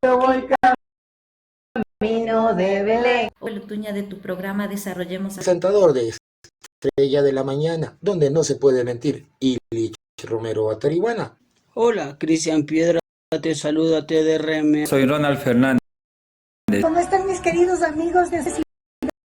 Yo voy camino de Belén. Hoy, Tuña, de tu programa Desarrollemos. Presentador de Estrella de la Mañana, donde no se puede mentir, Ilich Romero Atarihuana. Hola, Cristian Piedra, te saluda TDRM. Soy Ronald Fernández. ¿Cómo están mis queridos amigos de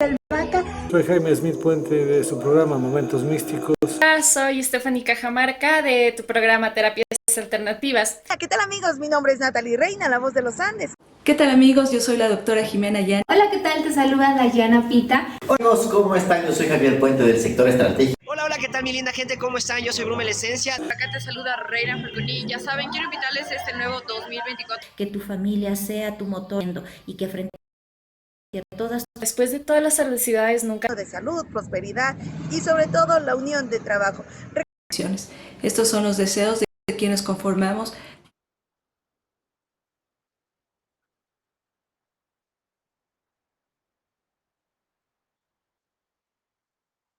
del Vaca? Soy Jaime Smith Puente de su programa Momentos Místicos. Soy Stephanie Cajamarca de tu programa Terapias Alternativas. ¿Qué tal amigos? Mi nombre es Natalie Reina, la voz de los Andes. ¿Qué tal amigos? Yo soy la doctora Jimena Yan. Hola, ¿qué tal? Te saluda Dayana Pita. Hola, ¿cómo están? Yo soy Javier Puente del sector estratégico. Hola, ¿qué tal mi linda gente? ¿Cómo están? Yo soy Brumel Esencia. Acá te saluda Reina Falconi. Ya saben, quiero invitarles a este nuevo 2024. Que tu familia sea tu motor y que frente a todas... Después de todas las adversidades nunca... De salud, prosperidad y sobre todo la unión de trabajo. Estos son los deseos de quienes conformamos.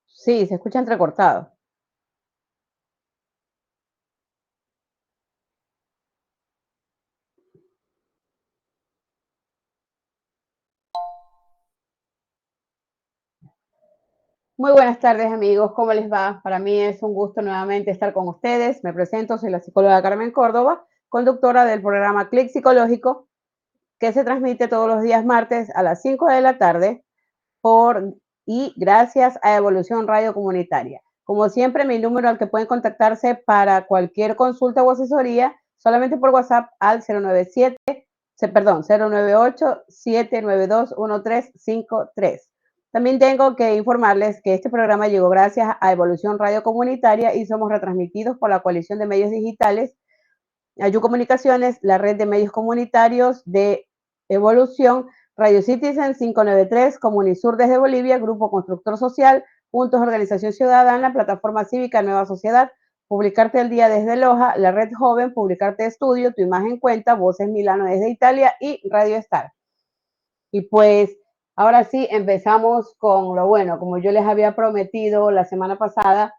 Sí, se escucha entrecortado. Muy buenas tardes amigos, ¿cómo les va? Para mí es un gusto nuevamente estar con ustedes. Me presento, soy la psicóloga Carmen Córdoba, conductora del programa Clic Psicológico, que se transmite todos los días martes a las 5 de la tarde y gracias a Evolución Radio Comunitaria. Como siempre, mi número al que pueden contactarse para cualquier consulta o asesoría, solamente por WhatsApp al 098-792-1353. También tengo que informarles que este programa llegó gracias a Evolución Radio Comunitaria y somos retransmitidos por la Coalición de Medios Digitales, Ayu Comunicaciones, la red de medios comunitarios de Evolución, Radio Citizen 593, Comunisur desde Bolivia, Grupo Constructor Social, Juntos Organización Ciudadana, Plataforma Cívica Nueva Sociedad, Publicarte el Día desde Loja, la Red Joven, Publicarte Estudio, Tu Imagen Cuenta, Voces Milano desde Italia y Radio Star. Y pues ahora sí empezamos con lo bueno, como yo les había prometido la semana pasada,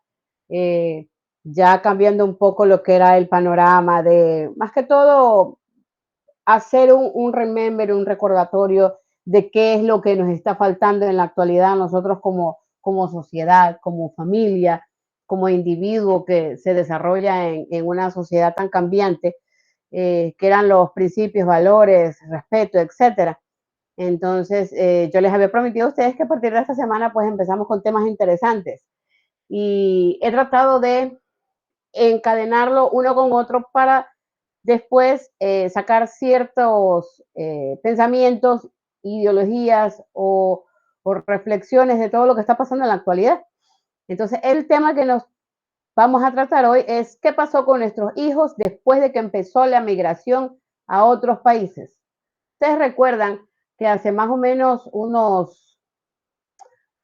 ya cambiando un poco lo que era el panorama de, más que todo, hacer un remember, un recordatorio de qué es lo que nos está faltando en la actualidad nosotros como sociedad, como familia, como individuo que se desarrolla en una sociedad tan cambiante, que eran los principios, valores, respeto, etcétera. Entonces, yo les había prometido a ustedes que a partir de esta semana pues empezamos con temas interesantes y he tratado de encadenarlo uno con otro para después sacar ciertos pensamientos, ideologías o reflexiones de todo lo que está pasando en la actualidad. Entonces, el tema que nos vamos a tratar hoy es qué pasó con nuestros hijos después de que empezó la migración a otros países. Ustedes recuerdan que hace más o menos unos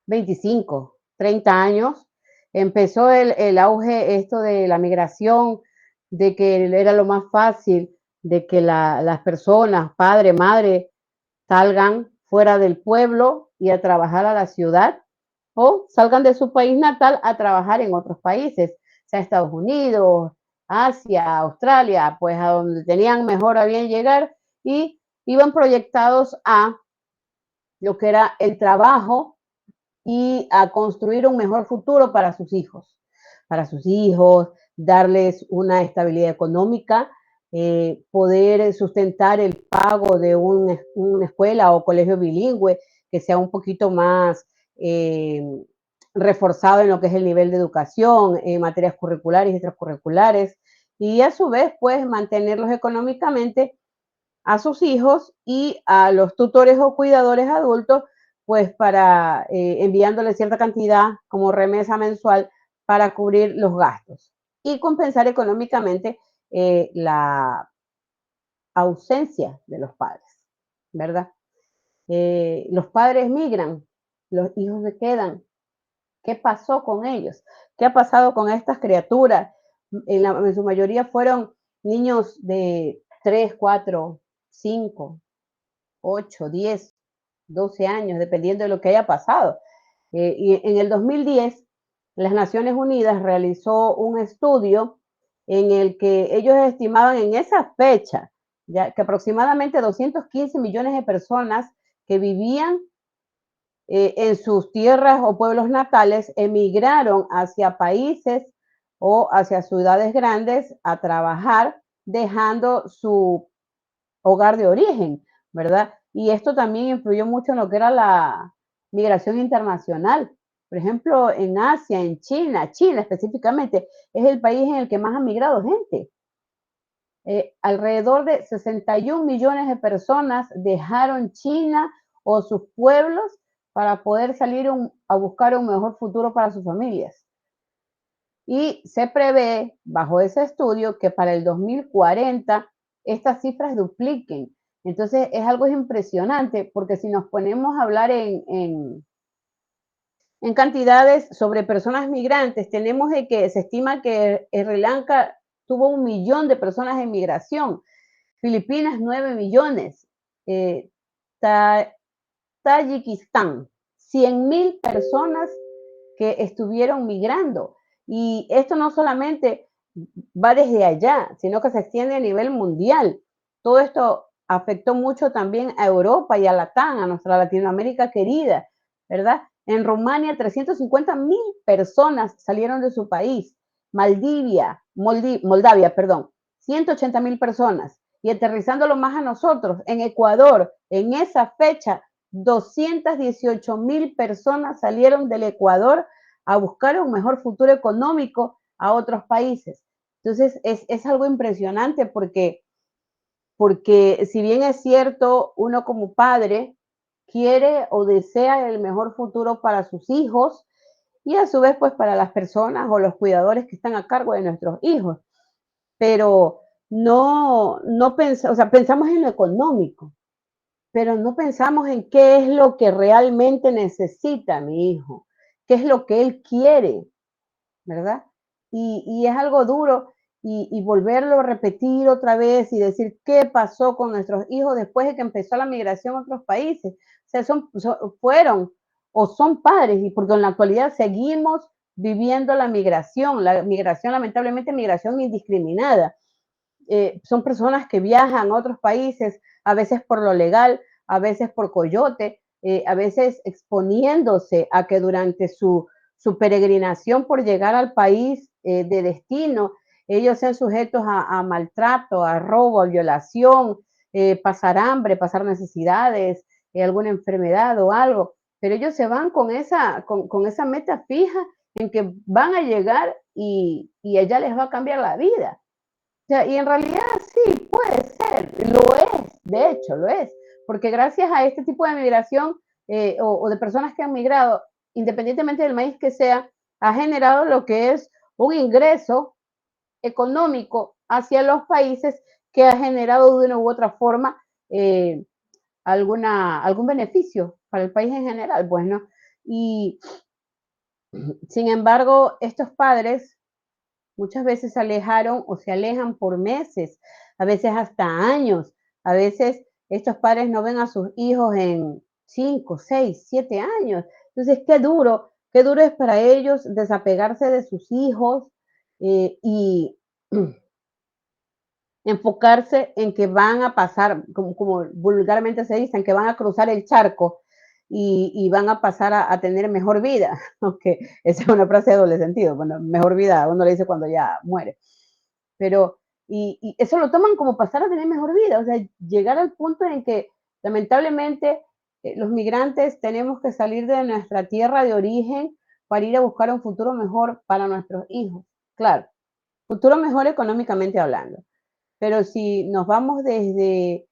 25, 30 años, empezó el auge esto de la migración, de que era lo más fácil, de que las personas, padre, madre, salgan fuera del pueblo y a trabajar a la ciudad o salgan de su país natal a trabajar en otros países, sea Estados Unidos, Asia, Australia, pues a donde tenían mejor a bien llegar y iban proyectados a lo que era el trabajo y a construir un mejor futuro para sus hijos, darles una estabilidad económica, poder sustentar el pago de una escuela o colegio bilingüe que sea un poquito más reforzado en lo que es el nivel de educación, en materias curriculares y extracurriculares, y a su vez, pues, mantenerlos económicamente a sus hijos y a los tutores o cuidadores adultos, pues para enviándoles cierta cantidad como remesa mensual para cubrir los gastos y compensar económicamente la ausencia de los padres, ¿verdad? Los padres migran, los hijos se quedan. ¿Qué pasó con ellos? ¿Qué ha pasado con estas criaturas? En su mayoría fueron niños de 3, 4, 5, 8, 10, 12 años, dependiendo de lo que haya pasado. Y en el 2010, las Naciones Unidas realizó un estudio en el que ellos estimaban en esa fecha ya que aproximadamente 215 millones de personas que vivían en sus tierras o pueblos natales emigraron hacia países o hacia ciudades grandes a trabajar, dejando su hogar de origen, ¿verdad? Y esto también influyó mucho en lo que era la migración internacional. Por ejemplo, en Asia, en China específicamente, es el país en el que más ha migrado gente. Alrededor de 61 millones de personas dejaron China o sus pueblos para poder salir a buscar un mejor futuro para sus familias. Y se prevé, bajo ese estudio, que para el 2040 estas cifras dupliquen. Entonces es algo impresionante, porque si nos ponemos a hablar en cantidades sobre personas migrantes, tenemos de que se estima que Sri Lanka tuvo 1 millón de personas en migración, Filipinas 9 millones, Tayikistán 100.000 personas que estuvieron migrando. Y esto no solamente va desde allá, sino que se extiende a nivel mundial. Todo esto afectó mucho también a Europa y a Latam, a nuestra Latinoamérica querida, ¿verdad? En Rumania 350.000 personas salieron de su país. Moldavia, perdón, 180.000 personas. Y aterrizándolo más a nosotros, en Ecuador, en esa fecha, 218.000 personas salieron del Ecuador a buscar un mejor futuro económico a otros países. Entonces, es algo impresionante porque si bien es cierto, uno como padre quiere o desea el mejor futuro para sus hijos y a su vez, pues, para las personas o los cuidadores que están a cargo de nuestros hijos. Pero no o sea, pensamos en lo económico, pero no pensamos en qué es lo que realmente necesita mi hijo, qué es lo que él quiere, ¿verdad? Y es algo duro y volverlo a repetir otra vez y decir qué pasó con nuestros hijos después de que empezó la migración a otros países. O sea, fueron o son padres, y porque en la actualidad seguimos viviendo la migración lamentablemente migración indiscriminada. Son personas que viajan a otros países, a veces por lo legal, a veces por coyote, a veces exponiéndose a que durante su peregrinación por llegar al país de destino, ellos sean sujetos a maltrato, a robo, a violación, pasar hambre, pasar necesidades, alguna enfermedad o algo. Pero ellos se van con esa meta fija en que van a llegar y ella les va a cambiar la vida. O sea, y en realidad sí, puede ser, lo es, de hecho, lo es, porque gracias a este tipo de migración o de personas que han migrado, independientemente del maíz que sea, ha generado lo que es un ingreso económico hacia los países que ha generado de una u otra forma algún beneficio para el país en general, pues, ¿no? Y sin embargo, estos padres muchas veces se alejaron o se alejan por meses, a veces hasta años. A veces estos padres no ven a sus hijos en 5, 6, 7 años. Entonces, qué duro es para ellos desapegarse de sus hijos y enfocarse en que van a pasar, como vulgarmente se dice, que van a cruzar el charco y van a pasar a tener mejor vida, aunque esa es una frase de doble sentido, bueno, mejor vida uno le dice cuando ya muere, pero y eso lo toman como pasar a tener mejor vida, o sea, llegar al punto en que lamentablemente los migrantes tenemos que salir de nuestra tierra de origen para ir a buscar un futuro mejor para nuestros hijos, claro, futuro mejor económicamente hablando. Pero si nos vamos desde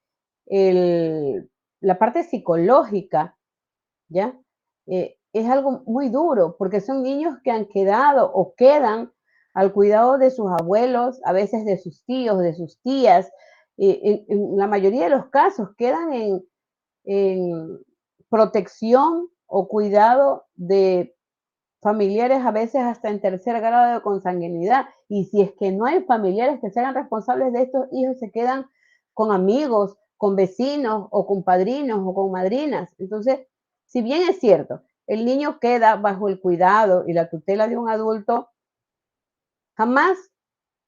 la parte psicológica, ¿ya? Es algo muy duro, porque son niños que han quedado o quedan al cuidado de sus abuelos, a veces de sus tíos, de sus tías. En la mayoría de los casos quedan en protección o cuidado de familiares a veces hasta en tercer grado de consanguinidad. Y si es que no hay familiares que se hagan responsables de estos hijos, se quedan con amigos, con vecinos o con padrinos o con madrinas. Entonces, si bien es cierto, el niño queda bajo el cuidado y la tutela de un adulto, jamás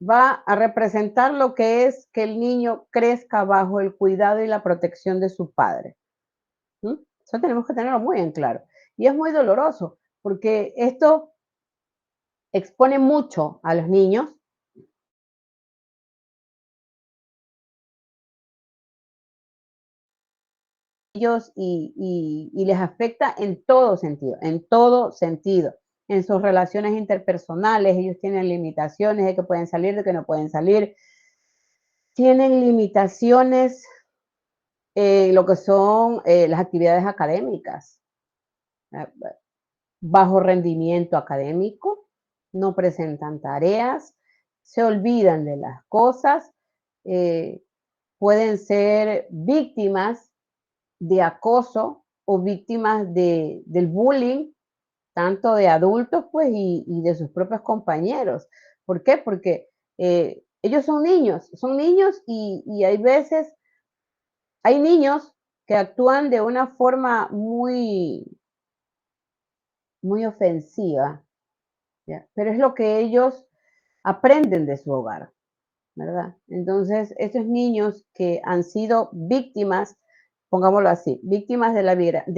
va a representar lo que es que el niño crezca bajo el cuidado y la protección de su padre. ¿Mm? Eso tenemos que tenerlo muy en claro. Y es muy doloroso, porque esto expone mucho a los niños y les afecta en todo sentido. En sus relaciones interpersonales, ellos tienen limitaciones de que pueden salir, de que no pueden salir. Tienen limitaciones en lo que son las actividades académicas. eh, Bajo rendimiento académico, no presentan tareas, se olvidan de las cosas, eh, pueden ser víctimas de acoso o víctimas del bullying, tanto de adultos pues y de sus propios compañeros. ¿Por qué? Porque ellos son niños y hay veces, hay niños que actúan de una forma muy ofensiva, ¿ya? Pero es lo que ellos aprenden de su hogar, ¿verdad? Entonces, estos niños que han sido víctimas, pongámoslo así, víctimas de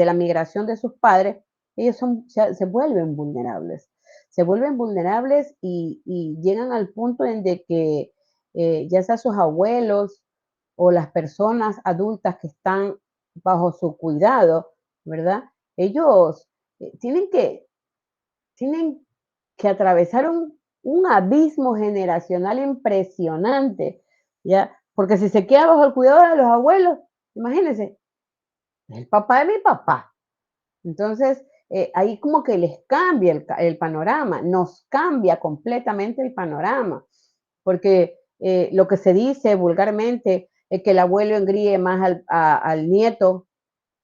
la migración de sus padres, ellos se vuelven vulnerables. Se vuelven vulnerables y llegan al punto en de que ya sea sus abuelos o las personas adultas que están bajo su cuidado, ¿verdad? Ellos tienen que atravesar un abismo generacional impresionante, ¿ya? Porque si se queda bajo el cuidado de los abuelos, imagínense, el papá de mi papá. Entonces, ahí como que les cambia el panorama, nos cambia completamente el panorama, porque lo que se dice vulgarmente es que el abuelo engríe más al nieto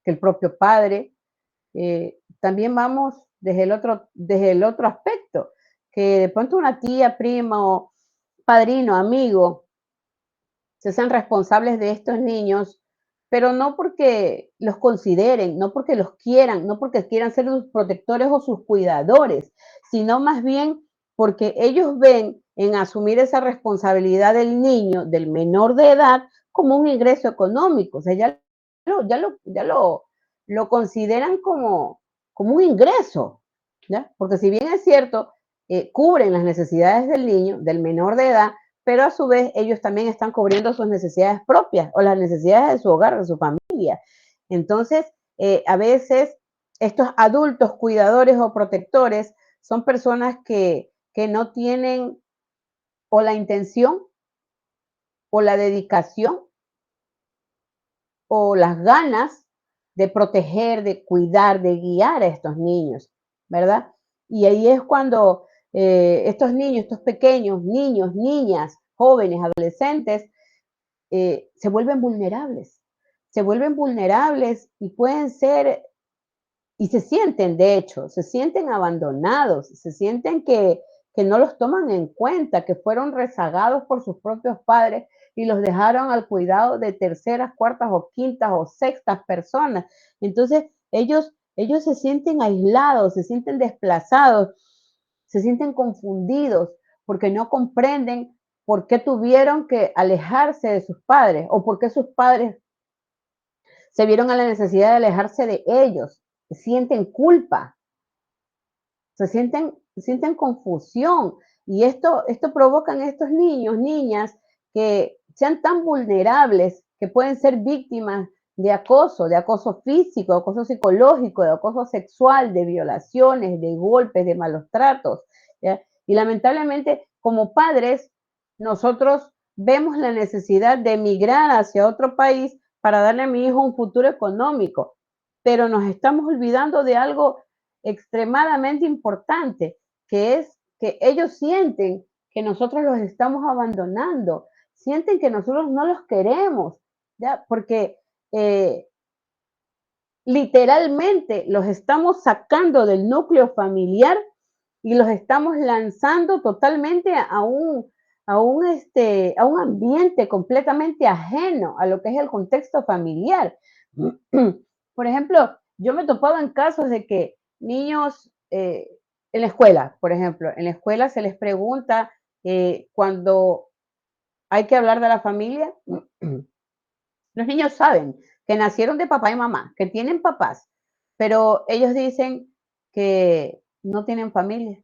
que el propio padre. También vamos desde el otro aspecto, que de pronto una tía, primo, padrino, amigo, se sean responsables de estos niños, pero no porque los consideren, no porque los quieran, no porque quieran ser sus protectores o sus cuidadores, sino más bien porque ellos ven en asumir esa responsabilidad del niño, del menor de edad, como un ingreso económico. O sea, lo consideran como un ingreso, ¿ya? Porque si bien es cierto, cubren las necesidades del niño, del menor de edad, pero a su vez ellos también están cubriendo sus necesidades propias o las necesidades de su hogar, de su familia. Entonces, a veces estos adultos cuidadores o protectores son personas que no tienen o la intención o la dedicación o las ganas de proteger, de cuidar, de guiar a estos niños, ¿verdad? Y ahí es cuando estos niños, estos pequeños niños, niñas, jóvenes, adolescentes, se vuelven vulnerables y pueden ser, y se sienten, de hecho, se sienten abandonados, se sienten que no los toman en cuenta, que fueron rezagados por sus propios padres y los dejaron al cuidado de terceras, cuartas o quintas o sextas personas. Entonces, ellos se sienten aislados, se sienten desplazados, se sienten confundidos porque no comprenden por qué tuvieron que alejarse de sus padres o por qué sus padres se vieron a la necesidad de alejarse de ellos, sienten culpa, sienten confusión y esto provoca en estos niños, niñas que sean tan vulnerables que pueden ser víctimas de acoso físico, de acoso psicológico, de acoso sexual, de violaciones, de golpes, de malos tratos, ¿ya? Y lamentablemente, como padres, nosotros vemos la necesidad de emigrar hacia otro país para darle a mi hijo un futuro económico, pero nos estamos olvidando de algo extremadamente importante, que es que ellos sienten que nosotros los estamos abandonando, sienten que nosotros no los queremos, ¿ya? Porque literalmente los estamos sacando del núcleo familiar y los estamos lanzando totalmente a un ambiente completamente ajeno a lo que es el contexto familiar. Por ejemplo, yo me he topado en casos de que niños en la escuela, por ejemplo, en la escuela se les pregunta cuando hay que hablar de la familia, los niños saben que nacieron de papá y mamá, que tienen papás, pero ellos dicen que no tienen familia,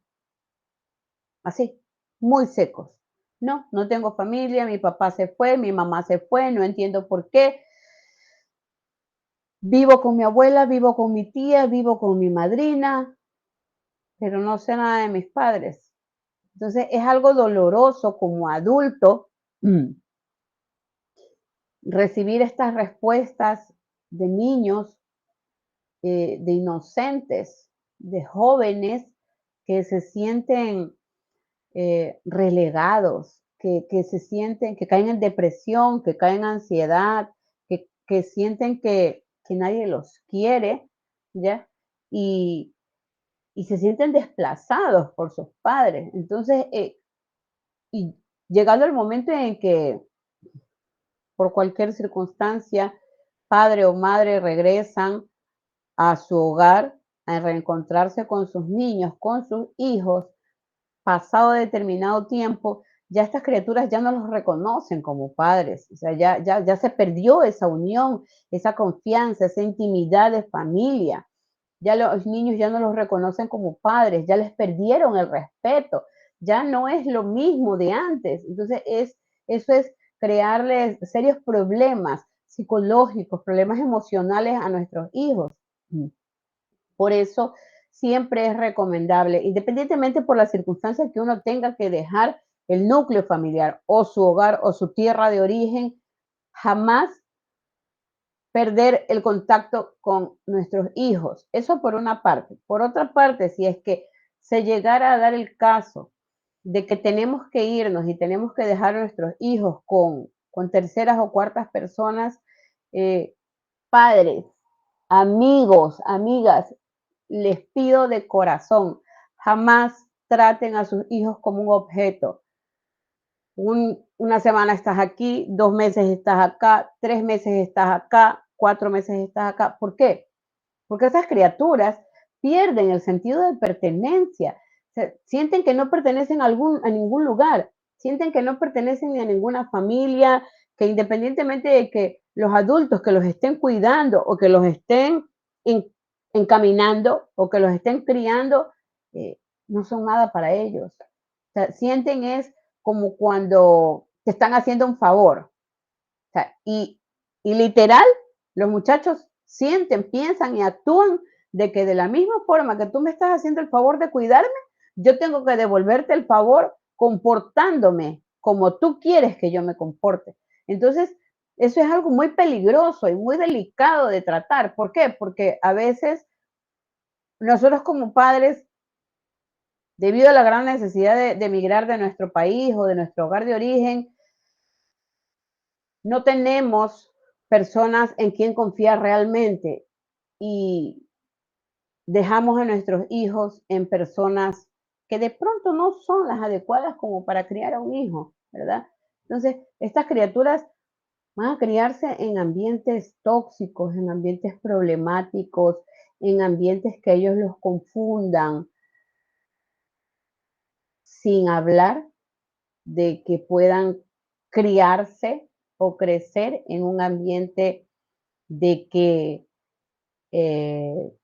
así, muy secos. No, no tengo familia, mi papá se fue, mi mamá se fue, no entiendo por qué. Vivo con mi abuela, vivo con mi tía, vivo con mi madrina, pero no sé nada de mis padres. Entonces es algo doloroso como adulto recibir estas respuestas de niños, de inocentes, de jóvenes que se sienten relegados, que se sienten, que caen en depresión, que caen en ansiedad, que sienten que nadie los quiere, ¿ya? Y, y se sienten desplazados por sus padres. Entonces, y llegando el momento en que por cualquier circunstancia, padre o madre regresan a su hogar a reencontrarse con sus niños, con sus hijos, pasado determinado tiempo, ya estas criaturas ya no los reconocen como padres, o sea, ya se perdió esa unión, esa confianza, esa intimidad de familia. Ya los niños ya no los reconocen como padres, ya les perdieron el respeto, ya no es lo mismo de antes. Entonces, eso es crearles serios problemas psicológicos, problemas emocionales a nuestros hijos. Por eso siempre es recomendable, independientemente por la circunstancia que uno tenga que dejar el núcleo familiar o su hogar o su tierra de origen, jamás perder el contacto con nuestros hijos. Eso por una parte. Por otra parte, si es que se llegara a dar el caso de que tenemos que irnos y tenemos que dejar a nuestros hijos con terceras o cuartas personas, padres, amigos, amigas, les pido de corazón, jamás traten a sus hijos como un objeto. Una semana estás aquí, 2 meses estás acá, 3 meses estás acá, 4 meses estás acá. ¿Por qué? Porque esas criaturas pierden el sentido de pertenencia. Sienten que no pertenecen a ningún lugar, sienten que no pertenecen ni a ninguna familia, que independientemente de que los adultos que los estén cuidando o que los estén encaminando o que los estén criando, no son nada para ellos. O sea, sienten es como cuando te están haciendo un favor. O sea, y literal, los muchachos sienten, piensan y actúan de que de la misma forma que tú me estás haciendo el favor de cuidarme, yo tengo que devolverte el favor comportándome como tú quieres que yo me comporte. Entonces, eso es algo muy peligroso y muy delicado de tratar. ¿Por qué? Porque a veces nosotros como padres, debido a la gran necesidad de emigrar de nuestro país o de nuestro hogar de origen, no tenemos personas en quien confiar realmente y dejamos a nuestros hijos en personas que de pronto no son las adecuadas como para criar a un hijo, ¿verdad? Entonces, estas criaturas van a criarse en ambientes tóxicos, en ambientes problemáticos, en ambientes que ellos los confundan, sin hablar de que puedan criarse o crecer en un ambiente de que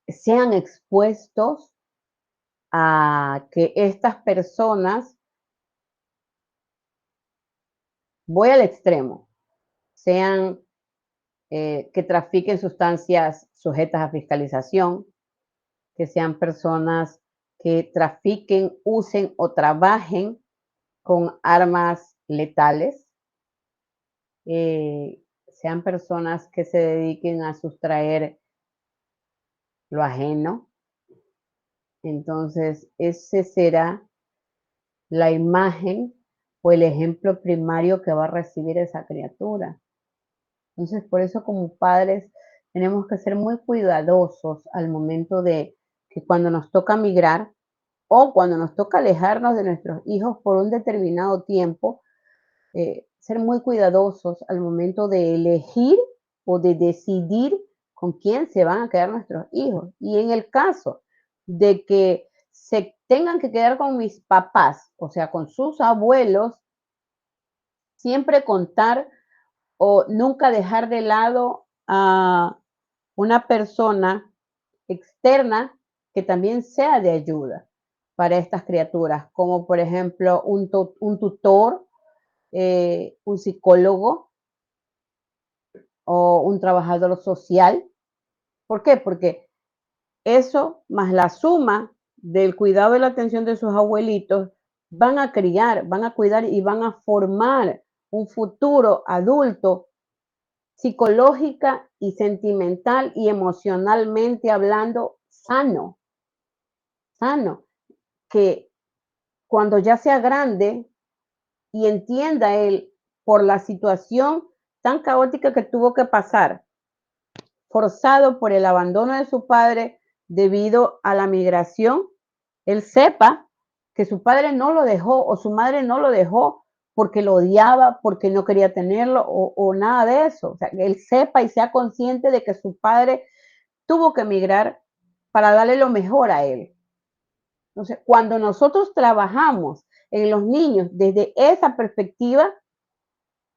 sean expuestos a que estas personas, voy al extremo, sean que trafiquen sustancias sujetas a fiscalización, que sean personas que trafiquen, usen o trabajen con armas letales, sean personas que se dediquen a sustraer lo ajeno. Entonces, ese será la imagen o el ejemplo primario que va a recibir esa criatura. Entonces, por eso como padres tenemos que ser muy cuidadosos al momento de que cuando nos toca migrar o cuando nos toca alejarnos de nuestros hijos por un determinado tiempo, ser muy cuidadosos al momento de elegir o de decidir con quién se van a quedar nuestros hijos. Y en el caso de que se tengan que quedar con mis papás, o sea, con sus abuelos, siempre contar o nunca dejar de lado a una persona externa que también sea de ayuda para estas criaturas, como por ejemplo un tutor, un psicólogo o un trabajador social. ¿Por qué? Porque eso más la suma del cuidado y la atención de sus abuelitos van a criar, van a cuidar y van a formar un futuro adulto psicológica y sentimental y emocionalmente hablando sano, que cuando ya sea grande y entienda él por la situación tan caótica que tuvo que pasar, forzado por el abandono de su padre debido a la migración, él sepa que su padre no lo dejó o su madre no lo dejó porque lo odiaba, porque no quería tenerlo o nada de eso. O sea, que él sepa y sea consciente de que su padre tuvo que emigrar para darle lo mejor a él. Entonces, cuando nosotros trabajamos en los niños desde esa perspectiva,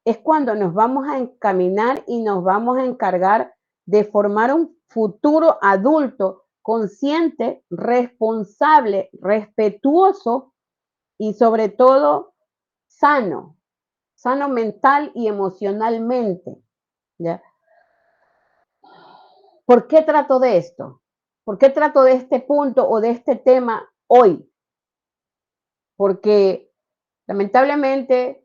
es cuando nos vamos a encaminar y nos vamos a encargar de formar un futuro adulto consciente, responsable, respetuoso y sobre todo sano mental y emocionalmente, ¿ya? ¿Por qué trato de esto? ¿Por qué trato de este punto o de este tema hoy? Porque lamentablemente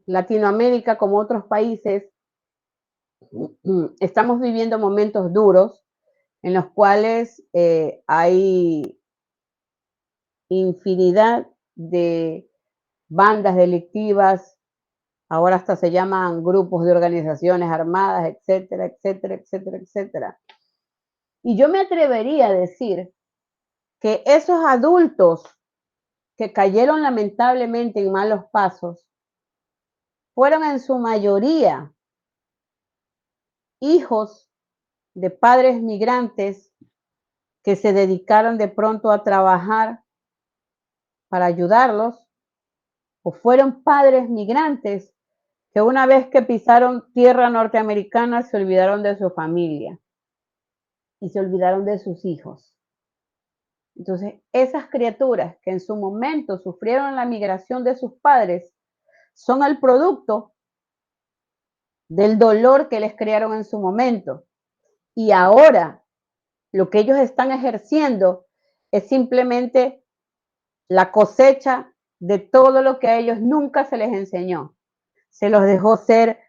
Latinoamérica, como otros países, estamos viviendo momentos duros en los cuales hay infinidad de bandas delictivas, ahora hasta se llaman grupos de organizaciones armadas, etcétera, etcétera, etcétera, etcétera. Y yo me atrevería a decir que esos adultos que cayeron lamentablemente en malos pasos fueron en su mayoría hijos de padres migrantes que se dedicaron de pronto a trabajar para ayudarlos, o fueron padres migrantes que una vez que pisaron tierra norteamericana se olvidaron de su familia y se olvidaron de sus hijos. Entonces, esas criaturas que en su momento sufrieron la migración de sus padres son el producto del dolor que les crearon en su momento. Y ahora lo que ellos están ejerciendo es simplemente la cosecha de todo lo que a ellos nunca se les enseñó. Se los dejó ser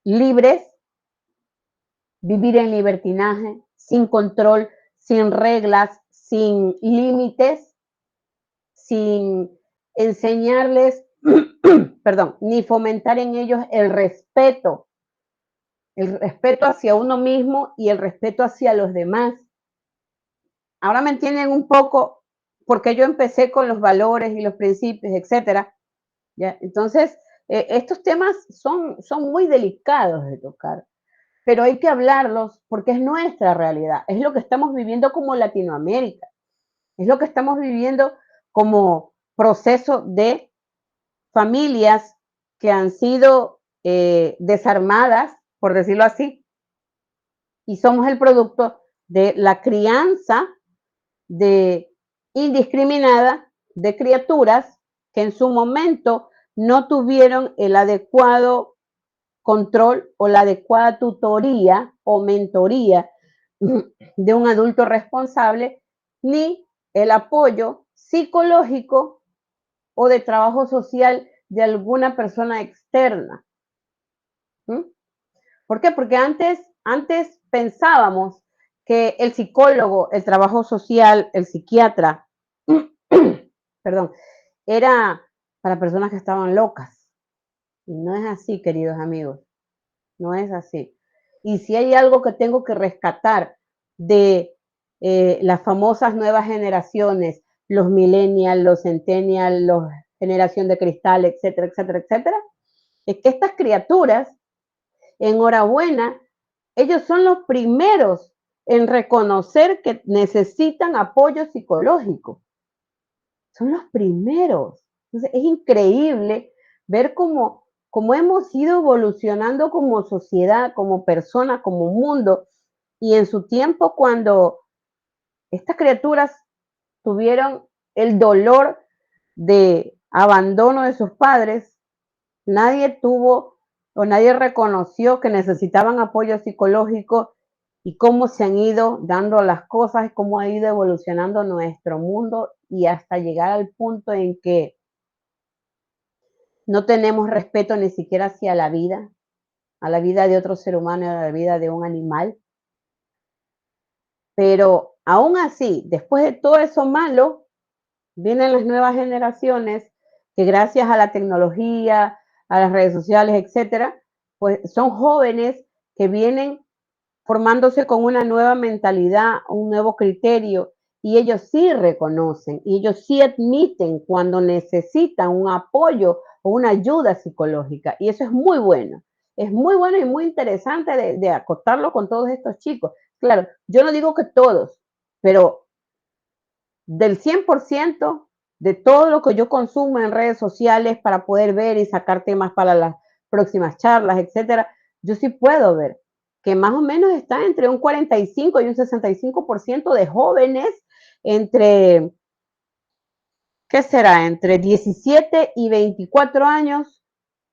libres, vivir en libertinaje, sin control, sin reglas, sin límites, sin enseñarles, perdón, ni fomentar en ellos el respeto hacia uno mismo y el respeto hacia los demás. Ahora me entienden un poco porque yo empecé con los valores y los principios, etcétera. ¿Ya? Entonces, estos temas son muy delicados de tocar, pero hay que hablarlos porque es nuestra realidad, es lo que estamos viviendo como Latinoamérica, es lo que estamos viviendo como proceso de familias que han sido desarmadas, por decirlo así, y somos el producto de la crianza indiscriminada de criaturas que en su momento no tuvieron el adecuado control o la adecuada tutoría o mentoría de un adulto responsable, ni el apoyo psicológico o de trabajo social de alguna persona externa. ¿Por qué? Porque antes pensábamos que el psicólogo, el trabajo social, el psiquiatra, perdón, era para personas que estaban locas. Y no es así, queridos amigos, no es así. Y si hay algo que tengo que rescatar de las famosas nuevas generaciones, los millennials, los centennials, los generación de cristal, etcétera, etcétera, etcétera, es que estas criaturas, enhorabuena, ellos son los primeros en reconocer que necesitan apoyo psicológico. Son los primeros. Entonces, es increíble ver cómo hemos ido evolucionando como sociedad, como persona, como mundo, y en su tiempo cuando estas criaturas tuvieron el dolor de abandono de sus padres, nadie tuvo o nadie reconoció que necesitaban apoyo psicológico y cómo se han ido dando las cosas, cómo ha ido evolucionando nuestro mundo y hasta llegar al punto en que no tenemos respeto ni siquiera hacia la vida, a la vida de otro ser humano, a la vida de un animal. Pero aún así, después de todo eso malo, vienen las nuevas generaciones que gracias a la tecnología, a las redes sociales, etcétera, pues son jóvenes que vienen formándose con una nueva mentalidad, un nuevo criterio, y ellos sí reconocen, y ellos sí admiten cuando necesitan un apoyo o una ayuda psicológica, y eso es muy bueno y muy interesante de acotarlo con todos estos chicos. Claro, yo no digo que todos, pero del 100% de todo lo que yo consumo en redes sociales para poder ver y sacar temas para las próximas charlas, etcétera, yo sí puedo ver que más o menos está entre un 45 y un 65% de jóvenes entre, ¿qué será? Entre 17 y 24 años,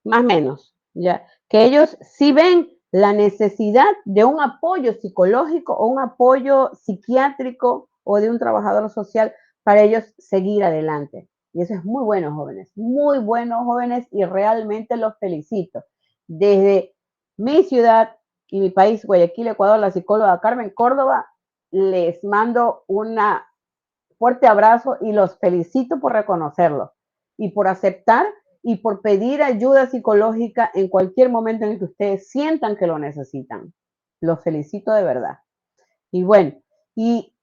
más o menos, ¿ya? Que ellos sí ven la necesidad de un apoyo psicológico o un apoyo psiquiátrico o de un trabajador social para ellos seguir adelante. Y eso es muy muy buenos jóvenes y realmente los felicito. Desde mi ciudad y mi país, Guayaquil, Ecuador, la psicóloga Carmen Córdoba, les mando un fuerte abrazo y los felicito por reconocerlo y por aceptar y por pedir ayuda psicológica en cualquier momento en el que ustedes sientan que lo necesitan. Los felicito de verdad. Y bueno, y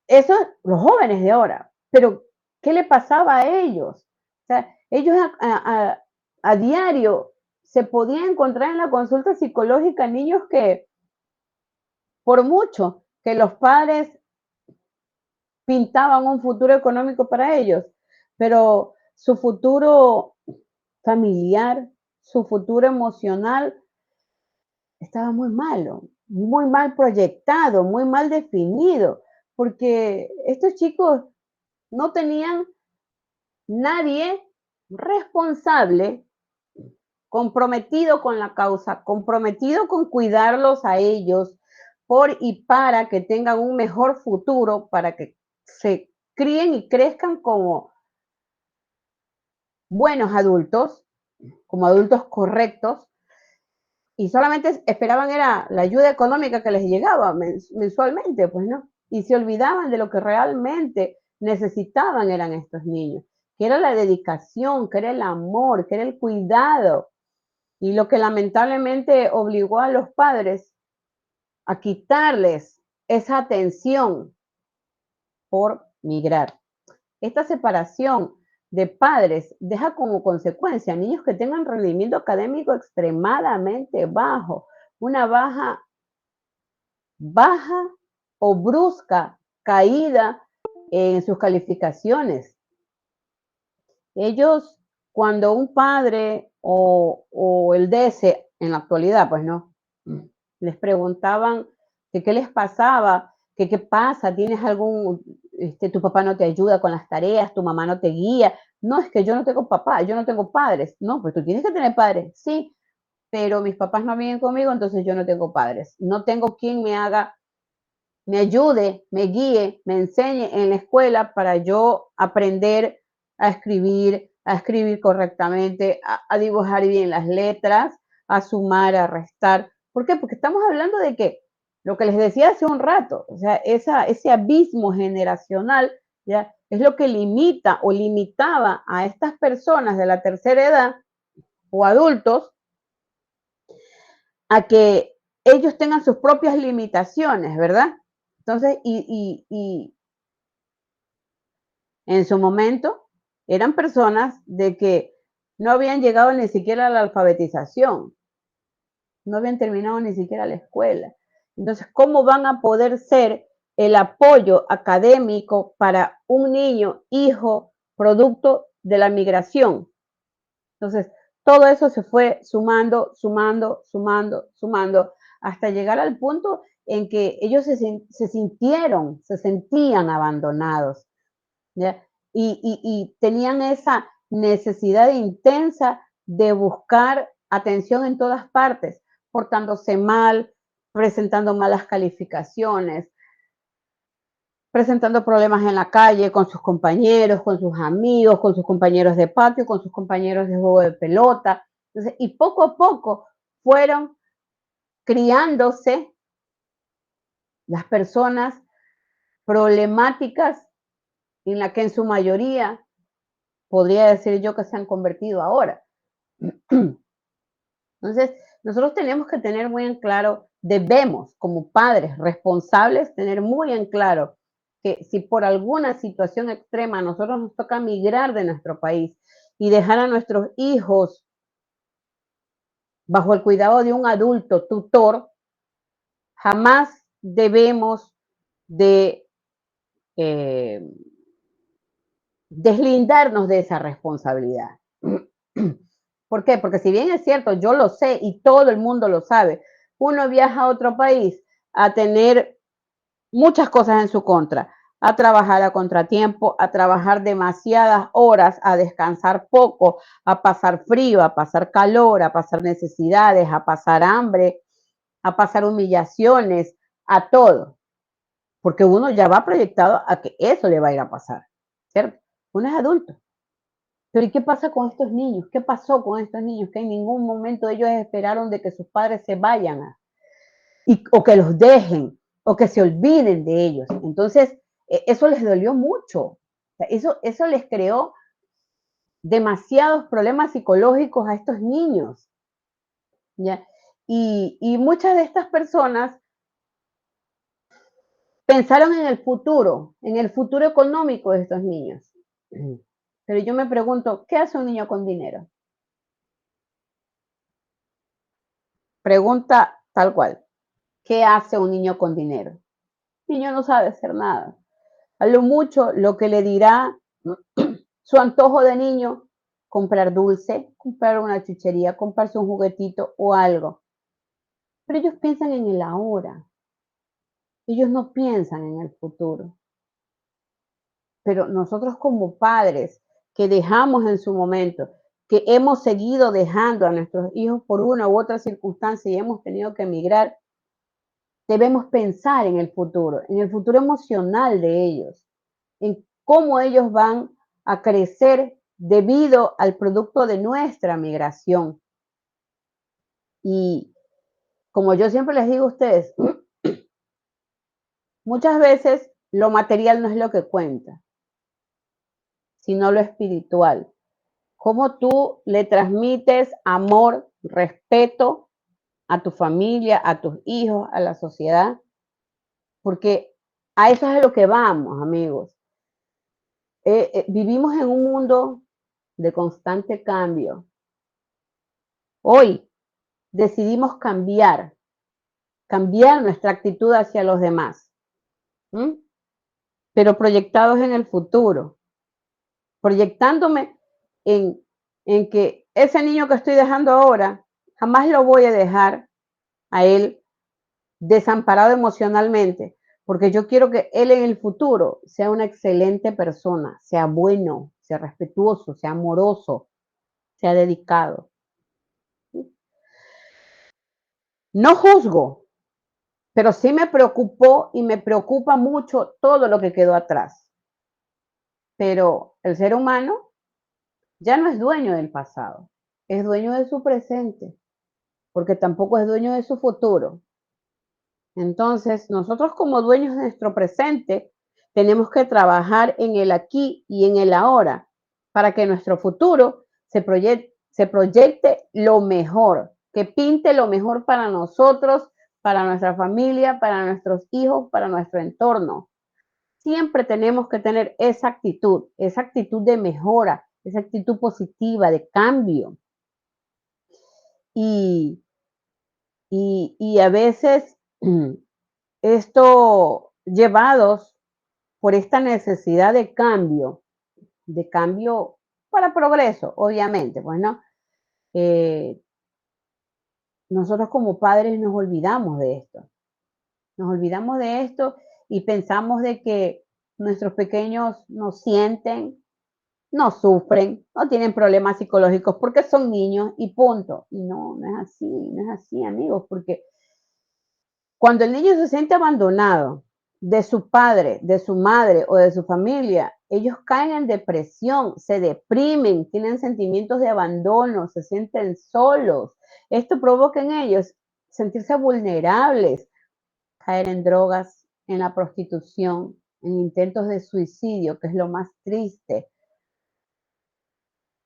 eso, los jóvenes de ahora, pero ¿qué le pasaba a ellos? O sea, ellos a diario se podían encontrar en la consulta psicológica niños que, por mucho que los padres pintaban un futuro económico para ellos, pero su futuro familiar, su futuro emocional estaba muy malo, muy mal proyectado, muy mal definido, porque estos chicos no tenían nadie responsable, comprometido con la causa, comprometido con cuidarlos a ellos por y para que tengan un mejor futuro, para que se críen y crezcan como buenos adultos, como adultos correctos, y solamente esperaban era la ayuda económica que les llegaba mensualmente, pues no, y se olvidaban de lo que realmente necesitaban eran estos niños, que era la dedicación, que era el amor, que era el cuidado, y lo que lamentablemente obligó a los padres a quitarles esa atención por migrar. Esta separación de padres deja como consecuencia niños que tengan rendimiento académico extremadamente bajo, una baja o brusca caída en sus calificaciones. Ellos, cuando un padre o el DS en la actualidad, pues no, les preguntaban que qué les pasaba, que qué pasa, tienes algún, tu papá no te ayuda con las tareas, tu mamá no te guía. No, es que yo no tengo papá, yo no tengo padres. No, pues tú tienes que tener padres, sí, pero mis papás no viven conmigo, entonces yo no tengo padres. No tengo quien me haga, me ayude, me guíe, me enseñe en la escuela para yo aprender a escribir correctamente, a dibujar bien las letras, a sumar, a restar. ¿Por qué? Porque estamos hablando de que lo que les decía hace un rato, o sea, ese abismo generacional, ¿ya? Es lo que limita o limitaba a estas personas de la tercera edad o adultos a que ellos tengan sus propias limitaciones, ¿verdad? Entonces, y en su momento eran personas de que no habían llegado ni siquiera a la alfabetización, no habían terminado ni siquiera la escuela. Entonces, ¿cómo van a poder ser el apoyo académico para un niño, hijo, producto de la migración? Entonces, todo eso se fue sumando, hasta llegar al punto en que ellos se sentían abandonados, ¿ya? Y tenían esa necesidad intensa de buscar atención en todas partes, portándose mal, presentando malas calificaciones, presentando problemas en la calle con sus compañeros, con sus amigos, con sus compañeros de patio, con sus compañeros de juego de pelota. Entonces, y poco a poco fueron criándose las personas problemáticas en la que en su mayoría podría decir yo que se han convertido ahora. Entonces, nosotros tenemos que tener muy en claro, debemos como padres responsables tener muy en claro que si por alguna situación extrema a nosotros nos toca migrar de nuestro país y dejar a nuestros hijos bajo el cuidado de un adulto tutor, jamás debemos de deslindarnos de esa responsabilidad. ¿Por qué? Porque si bien es cierto, yo lo sé y todo el mundo lo sabe, uno viaja a otro país a tener muchas cosas en su contra, a trabajar a contratiempo, a trabajar demasiadas horas, a descansar poco, a pasar frío, a pasar calor, a pasar necesidades, a pasar hambre, a pasar humillaciones, a todo. Porque uno ya va proyectado a que eso le va a ir a pasar, ¿cierto? Uno es adulto. Pero ¿y qué pasa con estos niños? ¿Qué pasó con estos niños? Que en ningún momento ellos esperaron de que sus padres se vayan o que los dejen o que se olviden de ellos. Entonces, eso les dolió mucho. O sea, eso les creó demasiados problemas psicológicos a estos niños, ¿ya? Y muchas de estas personas pensaron en el futuro económico de estos niños. Pero yo me pregunto, ¿qué hace un niño con dinero? Pregunta tal cual. ¿Qué hace un niño con dinero? El niño no sabe hacer nada. A lo mucho lo que le dirá su antojo de niño, comprar dulce, comprar una chuchería, comprarse un juguetito o algo. Pero ellos piensan en el ahora. Ellos no piensan en el futuro. Pero nosotros como padres que dejamos en su momento, que hemos seguido dejando a nuestros hijos por una u otra circunstancia y hemos tenido que emigrar, debemos pensar en el futuro emocional de ellos, en cómo ellos van a crecer debido al producto de nuestra migración. Y como yo siempre les digo a ustedes, muchas veces lo material no es lo que cuenta, sino lo espiritual. Cómo tú le transmites amor, respeto a tu familia, a tus hijos, a la sociedad, porque a eso es a lo que vamos, amigos. Vivimos en un mundo de constante cambio. Hoy decidimos cambiar nuestra actitud hacia los demás, pero proyectados en el futuro, proyectándome en que ese niño que estoy dejando ahora, jamás lo voy a dejar a él desamparado emocionalmente, porque yo quiero que él en el futuro sea una excelente persona, sea bueno, sea respetuoso, sea amoroso, sea dedicado. No juzgo, pero sí me preocupó y me preocupa mucho todo lo que quedó atrás. Pero el ser humano ya no es dueño del pasado, es dueño de su presente, porque tampoco es dueño de su futuro. Entonces, nosotros como dueños de nuestro presente, tenemos que trabajar en el aquí y en el ahora para que nuestro futuro se proyecte lo mejor, que pinte lo mejor para nosotros, para nuestra familia, para nuestros hijos, para nuestro entorno. Siempre tenemos que tener esa actitud de mejora, esa actitud positiva, de cambio. Y a veces esto llevados por esta necesidad de cambio para progreso, obviamente, pues, ¿no? Eh, nosotros como padres nos olvidamos de esto. Nos olvidamos de esto y pensamos de que nuestros pequeños no sienten, no sufren, no tienen problemas psicológicos porque son niños y punto. Y no, no es así, amigos, porque cuando el niño se siente abandonado de su padre, de su madre o de su familia, ellos caen en depresión, se deprimen, tienen sentimientos de abandono, se sienten solos. Esto provoca en ellos sentirse vulnerables, caer en drogas, en la prostitución, en intentos de suicidio, que es lo más triste.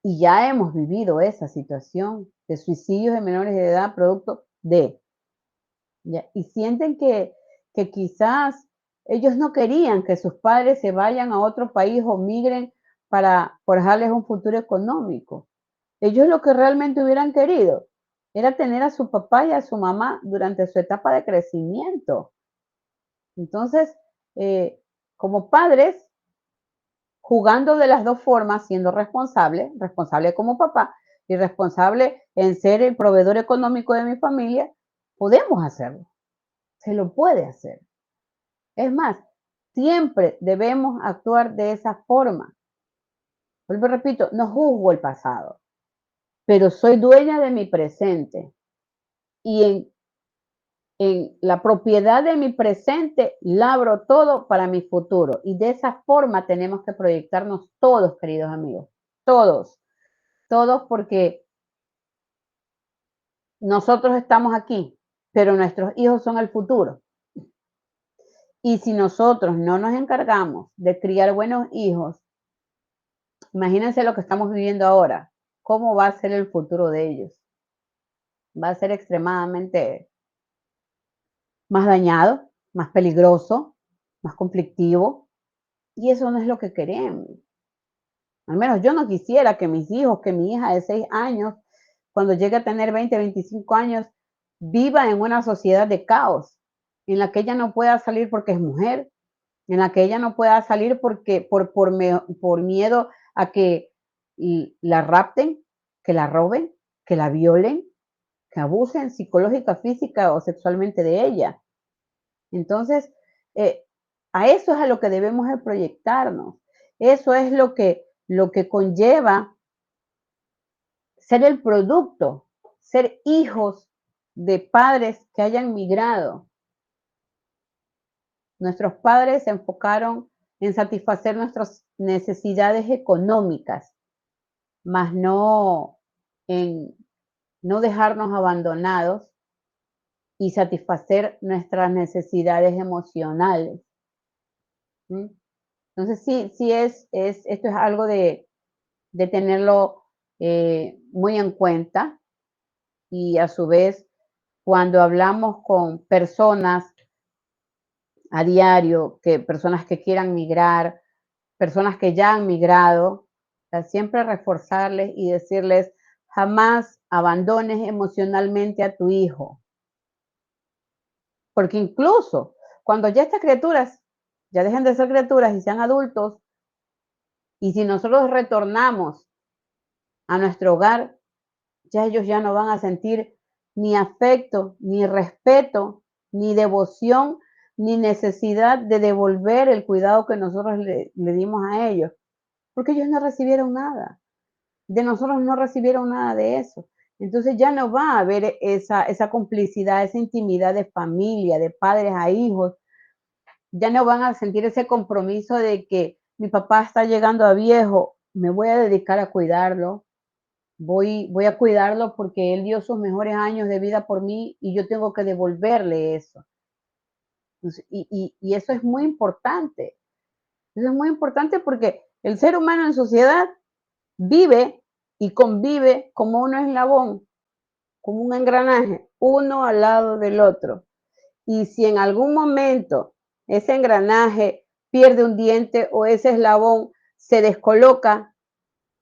Y ya hemos vivido esa situación de suicidios de menores de edad producto de, ¿ya? Y sienten que quizás ellos no querían que sus padres se vayan a otro país o migren para forjarles un futuro económico. Ellos lo que realmente hubieran querido era tener a su papá y a su mamá durante su etapa de crecimiento. Entonces, como padres, jugando de las dos formas, siendo responsable como papá y responsable en ser el proveedor económico de mi familia, podemos hacerlo. Se lo puede hacer. Es más, siempre debemos actuar de esa forma. Vuelvo y repito, no juzgo el pasado, pero soy dueña de mi presente. Y en la propiedad de mi presente labro todo para mi futuro. Y de esa forma tenemos que proyectarnos todos, queridos amigos. Todos. Todos porque nosotros estamos aquí, pero nuestros hijos son el futuro. Y si nosotros no nos encargamos de criar buenos hijos, imagínense lo que estamos viviendo ahora. ¿Cómo va a ser el futuro de ellos? Va a ser extremadamente más dañado, más peligroso, más conflictivo. Y eso no es lo que queremos. Al menos yo no quisiera que mis hijos, que mi hija de 6 años, cuando llegue a tener 20, 25 años, viva en una sociedad de caos, en la que ella no pueda salir porque es mujer, en la que ella no pueda salir porque por miedo a que la rapten, que la roben, que la violen, que abusen psicológica, física o sexualmente de ella. Entonces, a eso es a lo que debemos de proyectarnos. Eso es lo que conlleva ser el producto, ser hijos de padres que hayan migrado. Nuestros padres se enfocaron en satisfacer nuestras necesidades económicas, más no en no dejarnos abandonados y satisfacer nuestras necesidades emocionales. ¿Mm? Entonces, esto es algo de tenerlo muy en cuenta y a su vez, cuando hablamos con personas a diario, personas que quieran migrar, personas que ya han migrado, siempre reforzarles y decirles, jamás abandones emocionalmente a tu hijo. Porque incluso cuando ya estas criaturas ya dejen de ser criaturas y sean adultos, y si nosotros retornamos a nuestro hogar, ya ellos ya no van a sentir ni afecto, ni respeto, ni devoción, ni necesidad de devolver el cuidado que nosotros le dimos a ellos, porque ellos no recibieron nada. De nosotros no recibieron nada de eso. Entonces ya no va a haber esa complicidad, esa intimidad de familia, de padres a hijos. Ya no van a sentir ese compromiso de que mi papá está llegando a viejo, me voy a dedicar a cuidarlo, voy a cuidarlo porque él dio sus mejores años de vida por mí y yo tengo que devolverle eso. Entonces, y eso es muy importante. Eso es muy importante porque el ser humano en sociedad vive y convive como un eslabón, como un engranaje, uno al lado del otro. Y si en algún momento ese engranaje pierde un diente o ese eslabón se descoloca,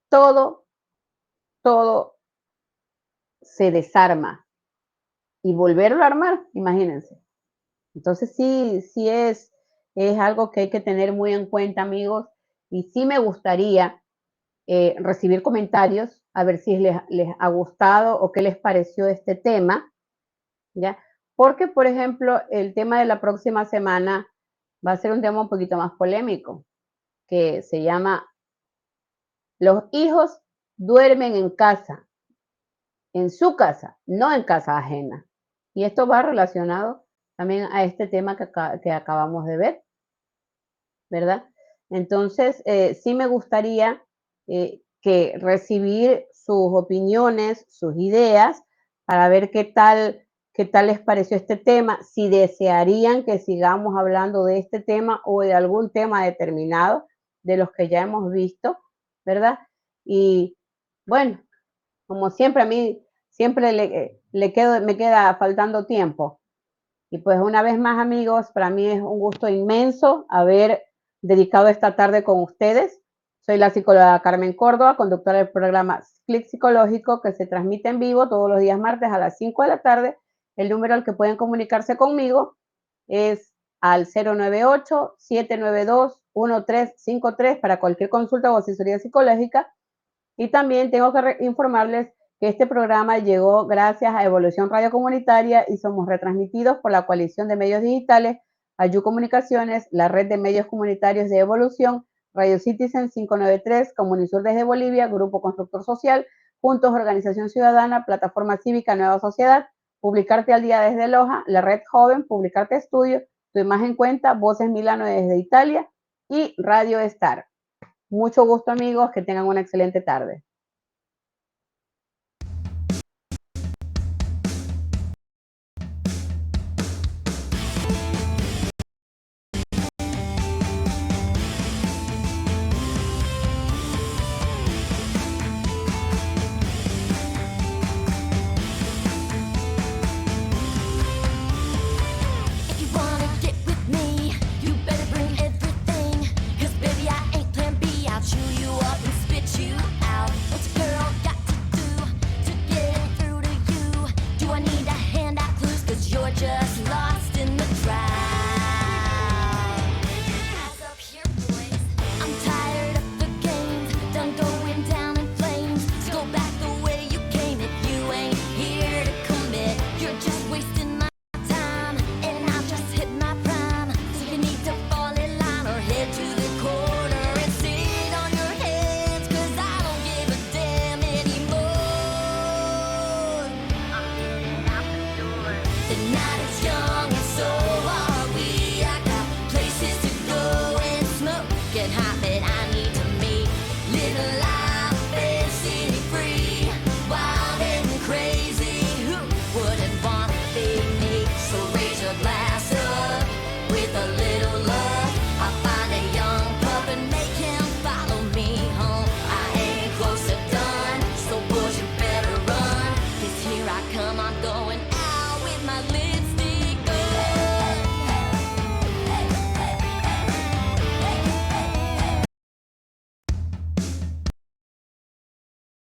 todo se desarma. Y volverlo a armar, imagínense, Entonces sí es algo que hay que tener muy en cuenta, amigos, y sí me gustaría recibir comentarios, a ver si les ha gustado o qué les pareció este tema, ¿ya? Porque, por ejemplo, el tema de la próxima semana va a ser un tema un poquito más polémico, que se llama Los hijos duermen en casa, en su casa, no en casa ajena. Y esto va relacionado también a este tema que acabamos de ver, ¿verdad? Entonces, sí me gustaría que recibir sus opiniones, sus ideas, para ver qué tal les pareció este tema, si desearían que sigamos hablando de este tema o de algún tema determinado de los que ya hemos visto, ¿verdad? Y bueno, como siempre a mí siempre me queda faltando tiempo. Y pues una vez más, amigos, para mí es un gusto inmenso haber dedicado esta tarde con ustedes. Soy la psicóloga Carmen Córdoba, conductora del programa Clic Psicológico, que se transmite en vivo todos los días martes a las 5 de la tarde. El número al que pueden comunicarse conmigo es al 098-792-1353 para cualquier consulta o asesoría psicológica. Y también tengo que informarles que este programa llegó gracias a Evolución Radio Comunitaria y somos retransmitidos por la coalición de medios digitales, Ayu Comunicaciones, la red de medios comunitarios de Evolución, Radio Citizen 593, Comunisur desde Bolivia, Grupo Constructor Social, Juntos Organización Ciudadana, Plataforma Cívica Nueva Sociedad, Publicarte al Día desde Loja, la Red Joven, Publicarte Estudio, Tu Imagen Cuenta, Voces Milano desde Italia y Radio Star. Mucho gusto, amigos, que tengan una excelente tarde. The night is young.